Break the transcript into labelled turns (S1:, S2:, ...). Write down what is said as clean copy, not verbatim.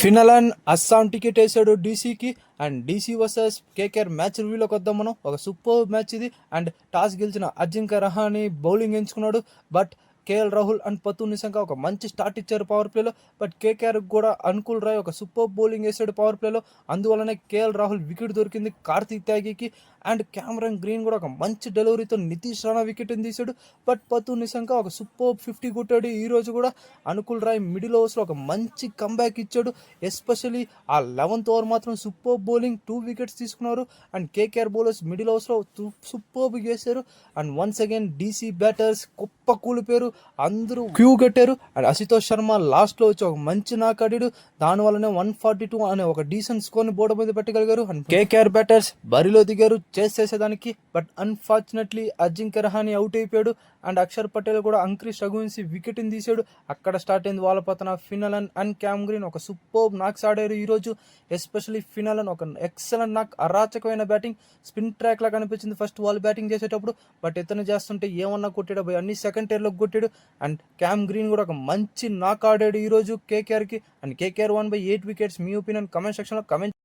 S1: ఫినలన్ అస్సాం టికెట్ వేసాడు డీసీకి. And DC versus KKR match రివ్యూలోకి వద్దాం మనం. ఒక సూపర్ మ్యాచ్ ఇది. అండ్ టాస్ గెలిచిన అజింక్య రహానే బౌలింగ్ ఎంచుకున్నాడు. But KL Rahul and Pathum Nissanka ఒక మంచి స్టార్ట్ ఇచ్చారు పవర్ ప్లేలో. బట్ కేకేఆర్ కూడా అనుకూల్ రాయ్ ఒక సూపర్ బౌలింగ్ వేసాడు పవర్ ప్లేలో. అందువల్లనే కేఎల్ రాహుల్ వికెట్ దొరికింది కార్తీక్ త్యాగికి. అండ్ క్యామరన్ గ్రీన్ కూడా ఒక మంచి డెలివరీతో నితీష్ రాణా వికెట్ని తీశాడు. బట్ పతు నిశంక ఒక సూపర్ 50 కొట్టాడు. ఈరోజు కూడా అనుకూల్ రాయ్ మిడిల్ ఓవర్స్లో ఒక మంచి కంబ్యాక్ ఇచ్చాడు. ఎస్పెషలీ ఆ 11th ఓవర్ మాత్రం సూపర్ బౌలింగ్ 2 వికెట్స్ తీసుకున్నారు. అండ్ కేకేఆర్ బౌలర్స్ మిడిల్ ఓవర్స్లో సూపర్ చేశారు. And once again DC batters కుప్ప కూలిపోయారు. అందరూ క్యూ కట్టారు. అండ్ అశుతోష్ శర్మ లాస్ట్లో వచ్చి ఒక మంచి నాక్ ఆడాడు. దానివల్లనే 142 అనే ఒక డీసెంట్ స్కోర్ని బోర్డు మీద పెట్టగలిగారు. అండ్ కేకేఆర్ బ్యాటర్స్ బరిలో దిగారు చేసేసేదానికి. But unfortunately Ajinkya Rahane out అయిపోయాడు. అండ్ అక్షర్ పటేల్ కూడా అంక్రిష్ రఘువంశీ వికెట్ని తీశాడు. అక్కడ స్టార్ట్ అయింది వాళ్ళ పతన. ఫినలన్ అండ్ క్యామ్ గ్రీన్ ఒక సూపర్ నాక్స్ ఆడారు ఈరోజు. ఎస్పెషలీ ఫినలన్ ఒక ఎక్సలెంట్ నాక్, అరాచకమైన బ్యాటింగ్. స్పిన్ ట్రాక్ లాగా అనిపించింది ఫస్ట్ వాళ్ళు బ్యాటింగ్ చేసేటప్పుడు. బట్ ఇతను చేస్తుంటే ఏమన్నా కొట్టాడు పోయి అన్ని సెకండ్ టైర్లోకి కొట్టాడు. అండ్ క్యామ్ గ్రీన్ కూడా ఒక మంచి నాక్ ఆడాడు ఈరోజు కేకేఆర్కి. And KKR 1/8 wickets. మీ ఒపీనియన్ కమెంట్ సెక్షన్లో కమెంట్